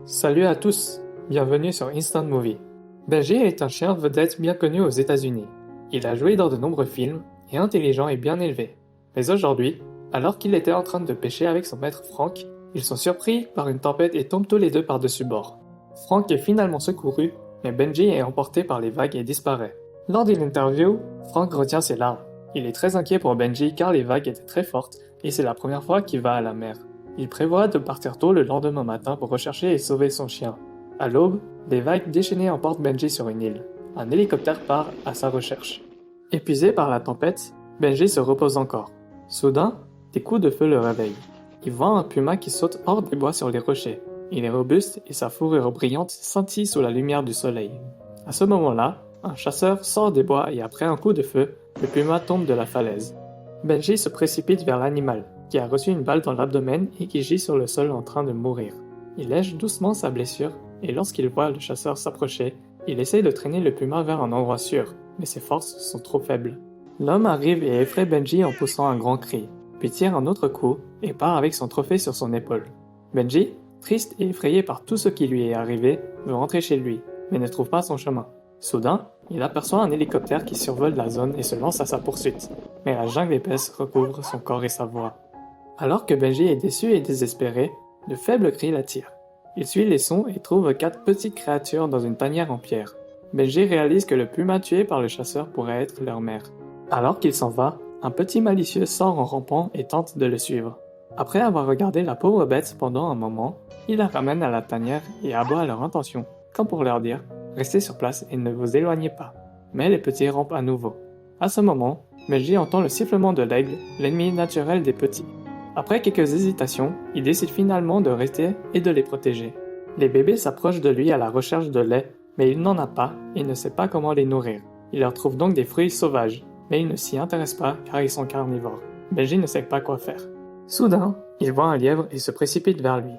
Salut à tous, bienvenue sur Instant Movie. Benji est un chien vedette bien connu aux États-Unis. Il a joué dans de nombreux films, est intelligent et bien élevé. Mais aujourd'hui, alors qu'il était en train de pêcher avec son maître Frank, ils sont surpris par une tempête et tombent tous les deux par-dessus bord. Frank est finalement secouru, mais Benji est emporté par les vagues et disparaît. Lors d'une interview, Frank retient ses larmes. Il est très inquiet pour Benji car les vagues étaient très fortes et c'est la première fois qu'il va à la mer. Il prévoit de partir tôt le lendemain matin pour rechercher et sauver son chien. À l'aube, des vagues déchaînées emportent Benji sur une île. Un hélicoptère part à sa recherche. Épuisé par la tempête, Benji se repose encore. Soudain, des coups de feu le réveillent. Il voit un puma qui saute hors des bois sur les rochers. Il est robuste et sa fourrure brillante scintille sous la lumière du soleil. À ce moment-là, un chasseur sort des bois et après un coup de feu, le puma tombe de la falaise. Benji se précipite vers l'animal, qui a reçu une balle dans l'abdomen et qui gît sur le sol en train de mourir. Il lèche doucement sa blessure et lorsqu'il voit le chasseur s'approcher, il essaie de traîner le puma vers un endroit sûr, mais ses forces sont trop faibles. L'homme arrive et effraie Benji en poussant un grand cri, puis tire un autre coup et part avec son trophée sur son épaule. Benji, triste et effrayé par tout ce qui lui est arrivé, veut rentrer chez lui, mais ne trouve pas son chemin. Soudain, il aperçoit un hélicoptère qui survole la zone et se lance à sa poursuite, mais la jungle épaisse recouvre son corps et sa voix. Alors que Benji est déçu et désespéré, de faibles cris l'attirent. Il suit les sons et trouve 4 petites créatures dans une tanière en pierre. Benji réalise que le puma tué par le chasseur pourrait être leur mère. Alors qu'il s'en va, un petit malicieux sort en rampant et tente de le suivre. Après avoir regardé la pauvre bête pendant un moment, il la ramène à la tanière et aboie à leur intention, comme pour leur dire « Restez sur place et ne vous éloignez pas ». Mais les petits rampent à nouveau. À ce moment, Benji entend le sifflement de l'aigle, l'ennemi naturel des petits. Après quelques hésitations, il décide finalement de rester et de les protéger. Les bébés s'approchent de lui à la recherche de lait, mais il n'en a pas et ne sait pas comment les nourrir. Il leur trouve donc des fruits sauvages, mais il ne s'y intéresse pas car ils sont carnivores. Benji ne sait pas quoi faire. Soudain, il voit un lièvre et se précipite vers lui.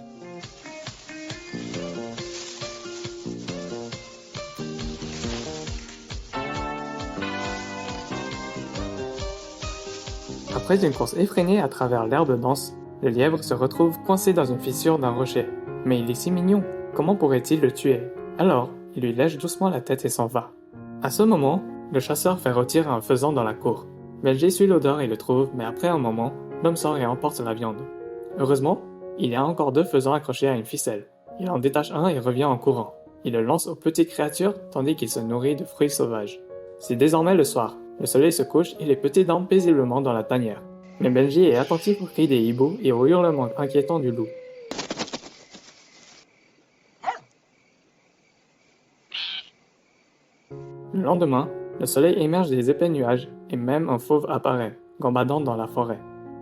Après une course effrénée à travers l'herbe dense, le lièvre se retrouve coincé dans une fissure d'un rocher. Mais il est si mignon, comment pourrait-il le tuer? Alors, il lui lèche doucement la tête et s'en va. À ce moment, le chasseur fait retirer un faisan dans la cour. Benji suit l'odeur et le trouve, mais après un moment, l'homme sort et emporte la viande. Heureusement, il y a encore 2 faisans accrochés à une ficelle. Il en détache un et revient en courant. Il le lance aux petites créatures tandis qu'il se nourrit de fruits sauvages. C'est désormais le soir. Le soleil se couche et les petits dorment paisiblement dans la tanière. Mais Benji est attentif aux cris des hiboux et aux hurlements inquiétants du loup. Le lendemain, le soleil émerge des épais nuages et même un fauve apparaît, gambadant dans la forêt.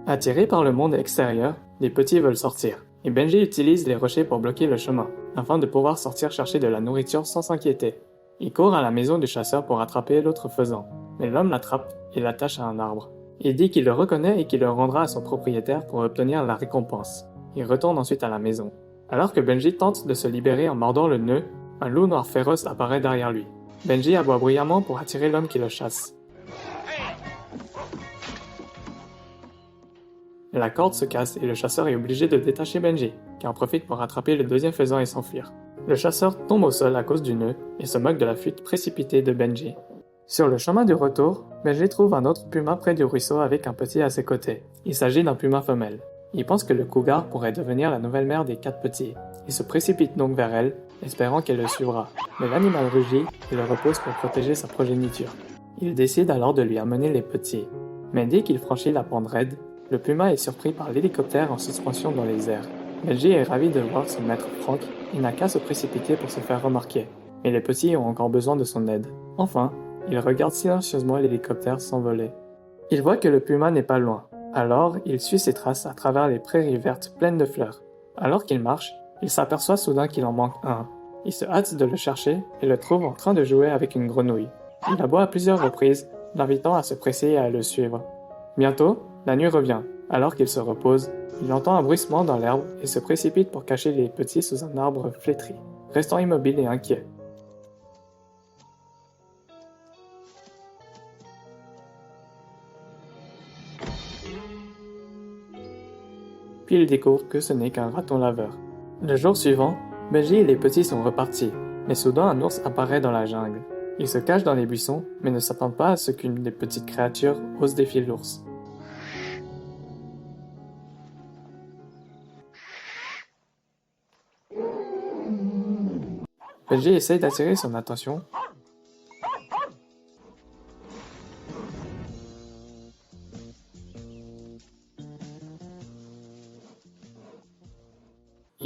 Attirés par le monde extérieur, les petits veulent sortir, et Benji utilise les rochers pour bloquer le chemin, afin de pouvoir sortir chercher de la nourriture sans s'inquiéter. Il court à la maison du chasseur pour attraper l'autre faisan, mais l'homme l'attrape et l'attache à un arbre. Il dit qu'il le reconnaît et qu'il le rendra à son propriétaire pour obtenir la récompense. Il retourne ensuite à la maison. Alors que Benji tente de se libérer en mordant le nœud, un loup noir féroce apparaît derrière lui. Benji aboie bruyamment pour attirer l'homme qui le chasse. La corde se casse et le chasseur est obligé de détacher Benji, qui en profite pour rattraper le deuxième faisan et s'enfuir. Le chasseur tombe au sol à cause du nœud et se moque de la fuite précipitée de Benji. Sur le chemin du retour, Benji trouve un autre puma près du ruisseau avec un petit à ses côtés. Il s'agit d'un puma femelle. Il pense que le cougar pourrait devenir la nouvelle mère des 4 petits. Il se précipite donc vers elle, espérant qu'elle le suivra. Mais l'animal rugit et le repousse pour protéger sa progéniture. Il décide alors de lui amener les petits. Mais dès qu'il franchit la pente raide, le puma est surpris par l'hélicoptère en suspension dans les airs. Benji est ravi de voir son maître Frank et n'a qu'à se précipiter pour se faire remarquer. Mais les petits ont encore besoin de son aide. Enfin, il regarde silencieusement l'hélicoptère s'envoler. Il voit que le puma n'est pas loin. Alors, il suit ses traces à travers les prairies vertes pleines de fleurs. Alors qu'il marche, il s'aperçoit soudain qu'il en manque un. Il se hâte de le chercher et le trouve en train de jouer avec une grenouille. Il aboie à plusieurs reprises, l'invitant à se presser et à le suivre. Bientôt, la nuit revient. Alors qu'il se repose, il entend un bruissement dans l'herbe et se précipite pour cacher les petits sous un arbre flétri, restant immobile et inquiet. Puis il découvre que ce n'est qu'un raton laveur. Le jour suivant, Benji et les petits sont repartis, mais soudain un ours apparaît dans la jungle. Ils se cachent dans les buissons, mais ne s'attendent pas à ce qu'une des petites créatures ose défier l'ours. Benji essaye d'attirer son attention,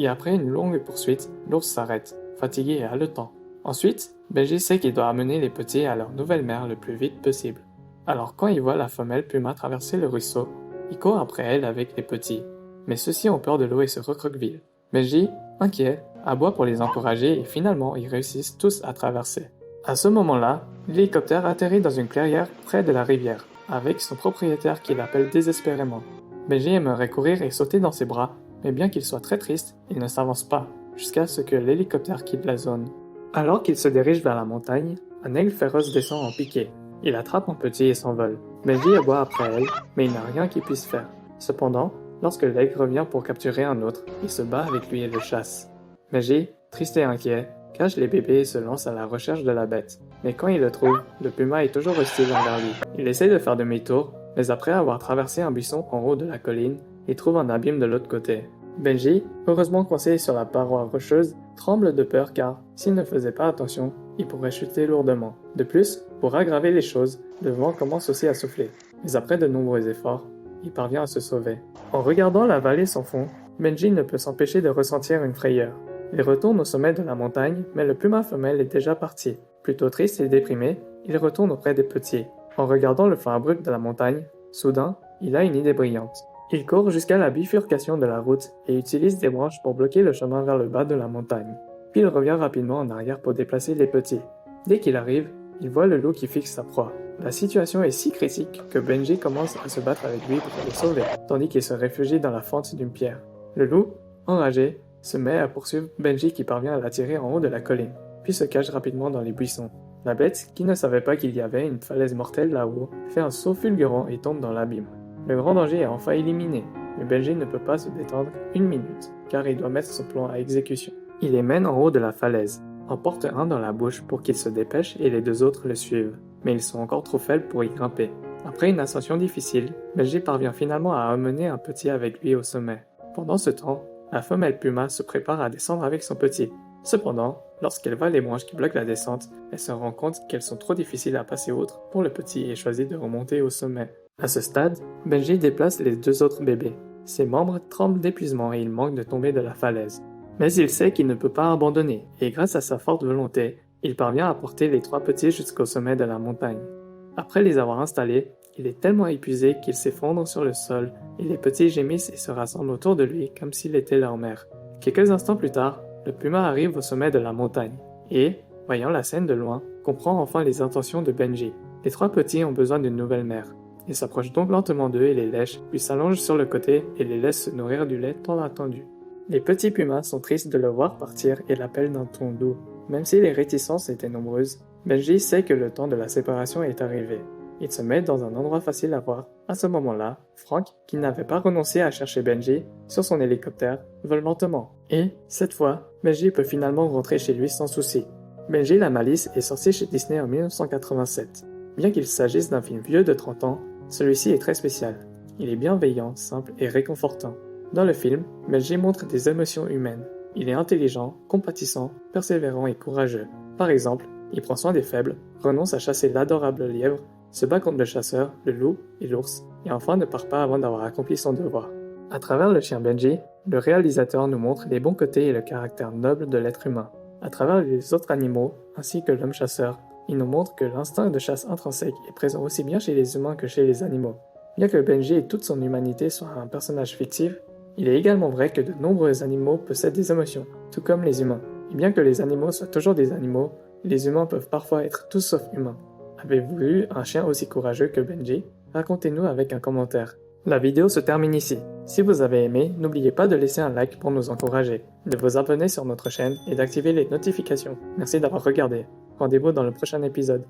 et après une longue poursuite, l'ours s'arrête, fatigué et haletant. Ensuite, Benji sait qu'il doit amener les petits à leur nouvelle mère le plus vite possible. Alors quand il voit la femelle puma traverser le ruisseau, il court après elle avec les petits. Mais ceux-ci ont peur de l'eau et se recroquevillent. Benji, inquiet, aboie pour les encourager et finalement ils réussissent tous à traverser. À ce moment-là, l'hélicoptère atterrit dans une clairière près de la rivière, avec son propriétaire qui l'appelle désespérément. Benji aimerait courir et sauter dans ses bras, mais bien qu'il soit très triste, il ne s'avance pas, jusqu'à ce que l'hélicoptère quitte la zone. Alors qu'il se dirige vers la montagne, un aigle féroce descend en piqué. Il attrape un petit et s'envole. Benji aboie après elle, mais il n'a rien qu'il puisse faire. Cependant, lorsque l'aigle revient pour capturer un autre, il se bat avec lui et le chasse. Benji, triste et inquiet, cache les bébés et se lance à la recherche de la bête. Mais quand il le trouve, le puma est toujours hostile envers lui. Il essaie de faire demi-tour, mais après avoir traversé un buisson en haut de la colline, il trouve un abîme de l'autre côté. Benji, heureusement coincé sur la paroi rocheuse, tremble de peur car, s'il ne faisait pas attention, il pourrait chuter lourdement. De plus, pour aggraver les choses, le vent commence aussi à souffler. Mais après de nombreux efforts, il parvient à se sauver. En regardant la vallée sans fond, Benji ne peut s'empêcher de ressentir une frayeur. Il retourne au sommet de la montagne, mais le puma femelle est déjà parti. Plutôt triste et déprimé, il retourne auprès des petits. En regardant le fond abrupt de la montagne, soudain, il a une idée brillante. Il court jusqu'à la bifurcation de la route et utilise des branches pour bloquer le chemin vers le bas de la montagne. Puis il revient rapidement en arrière pour déplacer les petits. Dès qu'il arrive, il voit le loup qui fixe sa proie. La situation est si critique que Benji commence à se battre avec lui pour le sauver, tandis qu'il se réfugie dans la fente d'une pierre. Le loup, enragé, se met à poursuivre Benji qui parvient à l'attirer en haut de la colline, puis se cache rapidement dans les buissons. La bête, qui ne savait pas qu'il y avait une falaise mortelle là-haut, fait un saut fulgurant et tombe dans l'abîme. Le grand danger est enfin éliminé, mais Benji ne peut pas se détendre une minute, car il doit mettre son plan à exécution. Il les mène en haut de la falaise, en porte un dans la bouche pour qu'il se dépêche et les deux autres le suivent, mais ils sont encore trop faibles pour y grimper. Après une ascension difficile, Benji parvient finalement à amener un petit avec lui au sommet. Pendant ce temps, la femelle puma se prépare à descendre avec son petit. Cependant, lorsqu'elle voit les branches qui bloquent la descente, elle se rend compte qu'elles sont trop difficiles à passer outre pour le petit et choisit de remonter au sommet. À ce stade, Benji déplace les deux autres bébés. Ses membres tremblent d'épuisement et il manque de tomber de la falaise. Mais il sait qu'il ne peut pas abandonner, et grâce à sa forte volonté, il parvient à porter les trois petits jusqu'au sommet de la montagne. Après les avoir installés, il est tellement épuisé qu'il s'effondre sur le sol, et les petits gémissent et se rassemblent autour de lui comme s'il était leur mère. Quelques instants plus tard, le puma arrive au sommet de la montagne, et, voyant la scène de loin, comprend enfin les intentions de Benji. Les trois petits ont besoin d'une nouvelle mère. Il s'approche donc lentement d'eux et les lèche, puis s'allonge sur le côté et les laisse se nourrir du lait tant attendu. Les petits pumas sont tristes de le voir partir et l'appellent d'un ton doux. Même si les réticences étaient nombreuses, Benji sait que le temps de la séparation est arrivé. Il se met dans un endroit facile à voir. À ce moment-là, Frank, qui n'avait pas renoncé à chercher Benji, sur son hélicoptère, vole lentement. Et, cette fois, Benji peut finalement rentrer chez lui sans souci. Benji la Malice est sorti chez Disney en 1987. Bien qu'il s'agisse d'un film vieux de 30 ans, celui-ci est très spécial. Il est bienveillant, simple et réconfortant. Dans le film, Benji montre des émotions humaines. Il est intelligent, compatissant, persévérant et courageux. Par exemple, il prend soin des faibles, renonce à chasser l'adorable lièvre, se bat contre le chasseur, le loup et l'ours, et enfin ne part pas avant d'avoir accompli son devoir. À travers le chien Benji, le réalisateur nous montre les bons côtés et le caractère noble de l'être humain. À travers les autres animaux, ainsi que l'homme chasseur, il nous montre que l'instinct de chasse intrinsèque est présent aussi bien chez les humains que chez les animaux. Bien que Benji et toute son humanité soient un personnage fictif, il est également vrai que de nombreux animaux possèdent des émotions, tout comme les humains. Et bien que les animaux soient toujours des animaux, les humains peuvent parfois être tous sauf humains. Avez-vous eu un chien aussi courageux que Benji? Racontez-nous avec un commentaire. La vidéo se termine ici. Si vous avez aimé, n'oubliez pas de laisser un like pour nous encourager, de vous abonner sur notre chaîne et d'activer les notifications. Merci d'avoir regardé. Rendez-vous dans le prochain épisode.